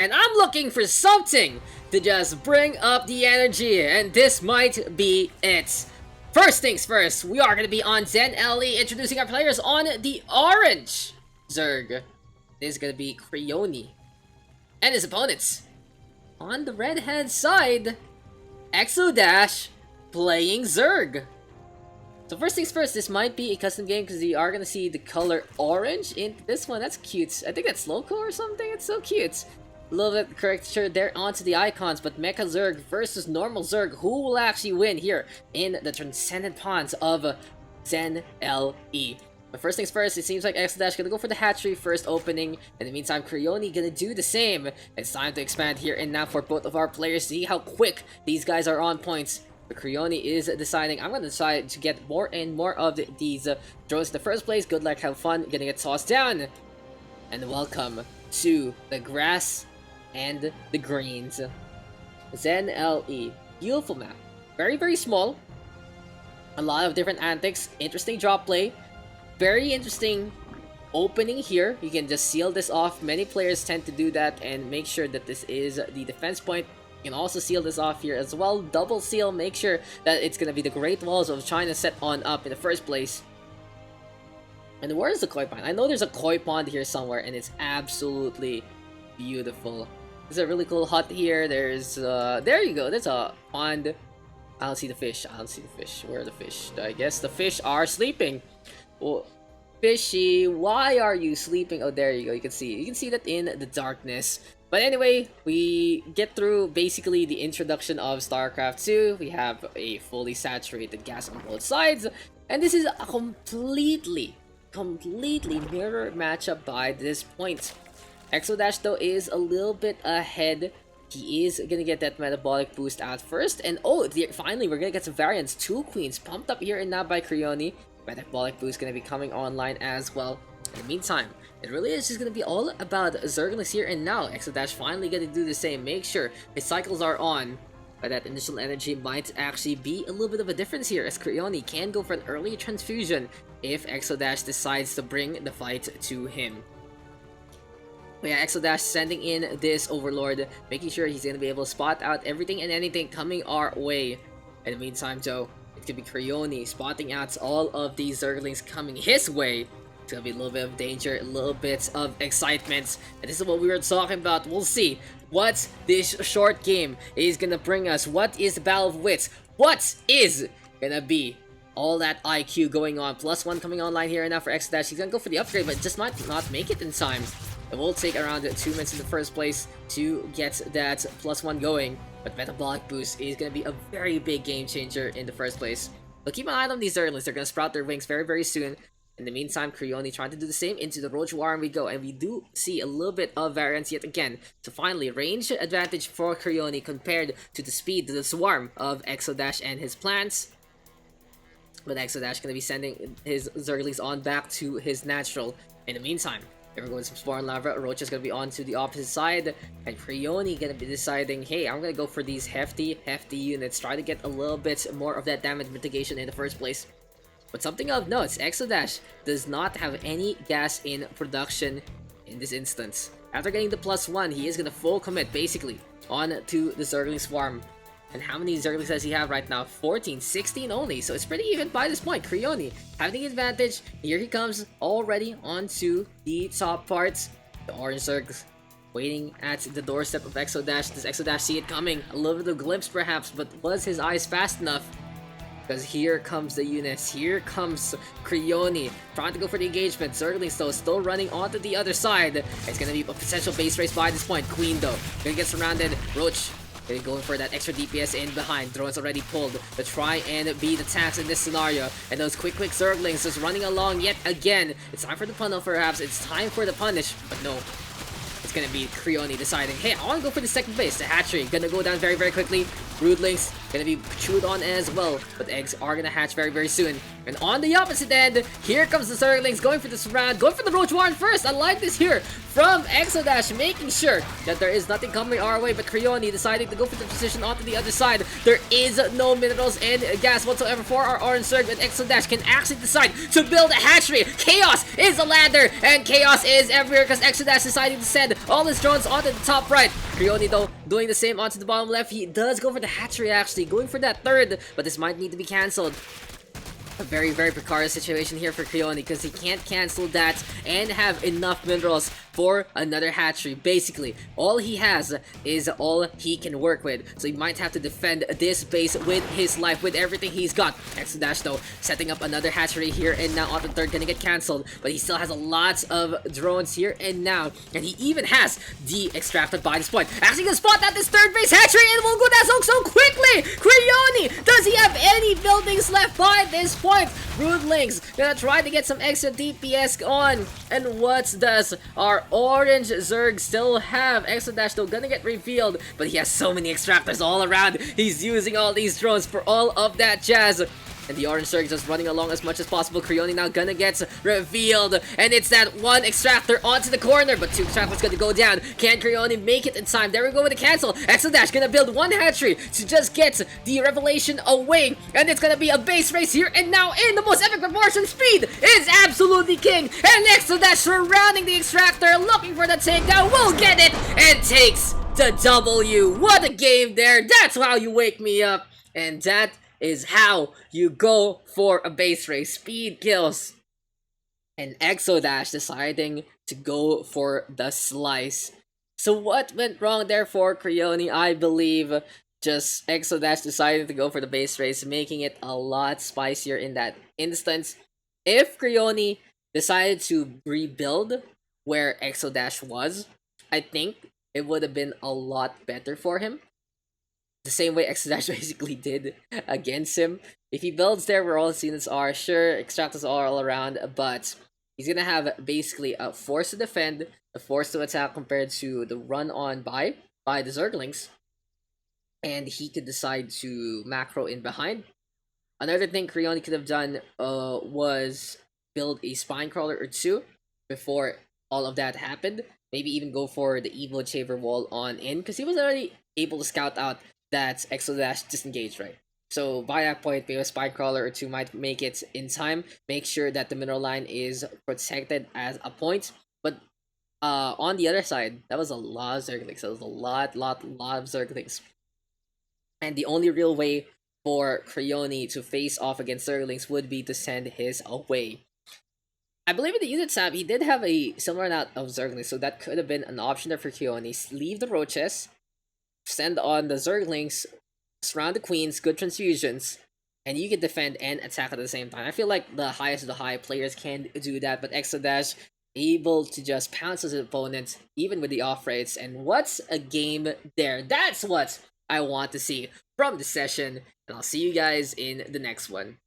and I'm looking for something to just bring up the energy, and this might be it. First things first, we are going to be on Zen LE, introducing our players on the orange Zerg. This is going to be Krioni and his opponents. On the red-hand side, eXoDaSh playing Zerg. So first things first, this might be a custom game because you are going to see the color orange in this one. That's cute. I think that's local or something. It's so cute. A little bit caricature there onto the icons, but Mecha Zerg versus normal Zerg. Who will actually win here in the Transcendent Ponds of Zen LE? But first things first, it seems like eXoDaSh gonna go for the hatchery first opening. In the meantime, Krioni gonna do the same. It's time to expand here and now for both of our players. See how quick these guys are on points. But Krioni is deciding, I'm gonna decide to get more and more of these drones in the first place. Good luck, have fun, gonna get tossed down. And welcome to the grass and the greens. Zen LE. Beautiful map. Very, very small. A lot of different antics. Interesting drop play. Very interesting opening here. You can just seal this off. Many players tend to do that and make sure that this is the defense point. You can also seal this off here as well. Double seal. Make sure that it's going to be the Great Walls of China set on up in the first place. And where is the koi pond? I know there's a koi pond here somewhere and it's absolutely beautiful. There's a really cool hut here. There's, there you go. There's a pond. I don't see the fish. I don't see the fish. Where are the fish? I guess the fish are sleeping. Well, fishy, why are you sleeping? Oh, there you go. You can see that in the darkness. But anyway, we get through basically the introduction of StarCraft 2. We have a fully saturated gas on both sides. And this is a completely mirror matchup by this point. eXoDaSh though is a little bit ahead. He is gonna get that metabolic boost out first. And oh, finally we're gonna get some variants. 2 queens pumped up here and now by Krioni. Metabolic boost gonna be coming online as well. In the meantime, it really is just gonna be all about Zerglings here and now. eXoDaSh finally gonna do the same. Make sure his cycles are on. But that initial energy might actually be a little bit of a difference here, as Krioni can go for an early transfusion if eXoDaSh decides to bring the fight to him. But yeah, eXoDaSh sending in this Overlord, making sure he's gonna be able to spot out everything and anything coming our way. In the meantime, though, it's gonna be Krioni spotting out all of these Zerglings coming his way. It's gonna be a little bit of danger, a little bit of excitement. And this is what we were talking about. We'll see what this short game is gonna bring us. What is the Battle of Wits? What is gonna be all that IQ going on? +1 coming online here and now for eXoDaSh. He's gonna go for the upgrade, but just might not make it in time. It will take around 2 minutes in the first place to get that +1 going. But Metabolic Boost is going to be a very big game changer in the first place. But keep an eye on these Zerglings. They're going to sprout their wings very, very soon. In the meantime, Krioni trying to do the same. Into the Roach Warren we go. And we do see a little bit of variance yet again. So finally, range advantage for Krioni compared to the speed, to the swarm of eXoDaSh and his plants. But eXoDaSh going to be sending his Zerglings on back to his natural. In the meantime, here we go with some Spawn Lava. Roach is going to be on to the opposite side. And Krioni going to be deciding, hey, I'm going to go for these hefty units. Try to get a little bit more of that damage mitigation in the first place. But something of note, eXoDaSh does not have any gas in production in this instance. After getting the +1, he is going to full commit, basically, on to the Zergling Swarm. And how many Zerglings does he have right now? 14, 16 only. So it's pretty even by this point. Krioni having the advantage. Here he comes already onto the top parts. The orange Zergs waiting at the doorstep of eXoDaSh. Does eXoDaSh see it coming? A little bit of a glimpse perhaps, but was his eyes fast enough? Because here comes the units. Here comes Krioni trying to go for the engagement. Zerglings though still running onto the other side. It's going to be a potential base race by this point. Queen though gonna get surrounded. Roach going for that extra DPS in behind. Drones already pulled to try and beat the tanks in this scenario. And those quick Zerglings just running along yet again. It's time for the pummel perhaps. It's time for the punish. But no. It's gonna be Krioni deciding, hey, I want to go for the second base. The hatchery gonna go down very, very quickly. Broodlings gonna be chewed on as well, but eggs are gonna hatch very, very soon. And on the opposite end, here comes the Zerglings going for this round, going for the Roach Warren first. I like this here from eXoDaSh, making sure that there is nothing coming our way, but krioni deciding to go for the position onto the other side. There is no minerals and gas whatsoever for our orange Zerg, but eXoDaSh can actually decide to build a hatchery. Chaos is a ladder, and chaos is everywhere because eXoDaSh deciding to send all his drones onto the top right. krioni, though, doing the same onto the bottom left. He does go for the hatchery, actually, going for that third, but this might need to be cancelled. A very, very precarious situation here for krioni because he can't cancel that and have enough minerals for another hatchery. Basically, all he has is all he can work with, so he might have to defend this base with his life, with everything he's got. eXoDaSh, though, setting up another hatchery here and now on the third, gonna get cancelled, but he still has a lot of drones here and now, and he even has the extracted by this point. Actually gonna spot out this third base hatchery and will go down so quickly. krioni, does he have any buildings left by this point? Broodlings gonna try to get some extra DPS on, and what does our orange Zerg still have? eXoDaSh, though, gonna get revealed, but he has so many extractors all around. He's using all these drones for all of that jazz. And the orange Zerg just running along as much as possible. krioni now gonna get revealed, and it's that one extractor onto the corner, but two extractors gonna go down. Can krioni make it in time? There we go with the cancel. eXoDaSh gonna build one hatchery to just get the revelation away, and it's gonna be a base race here and now in the most epic proportion. Speed is absolutely king, and eXoDaSh surrounding the extractor, looking for the takedown, will get it, and takes the W. What a game there. That's how you wake me up, and that is how you go for a base race. Speed kills. And eXoDaSh deciding to go for the slice. So what went wrong there for krioni? I believe just eXoDaSh deciding to go for the base race, making it a lot spicier in that instance. If krioni decided to rebuild where eXoDaSh was, I think it would have been a lot better for him. The same way eXoDaSh basically did against him. If he builds there where all his units are, sure, extractors are all around, but he's gonna have basically a force to defend, a force to attack compared to the run on by the Zerglings. And he could decide to macro in behind. Another thing krioni could have done was build a spine crawler or two before all of that happened. Maybe even go for the Evo Chamber wall on in, because he was already able to scout out that eXoDaSh disengaged, right? So by that point, maybe a spine crawler or two might make it in time. Make sure that the mineral line is protected as a point. But on the other side, that was a lot of Zerglings. That was a lot of Zerglings. And the only real way for krioni to face off against Zerglings would be to send his away. I believe in the unit tab, he did have a similar amount of Zerglings, so that could have been an option there for krioni. Leave the roaches, send on the Zerglings, surround the queens, good transfusions, and you can defend and attack at the same time. I feel like the highest of the high players can do that, but eXoDaSh able to just pounce his opponent, even with the off rates, and what's a game there. That's what I want to see from the session, and I'll see you guys in the next one.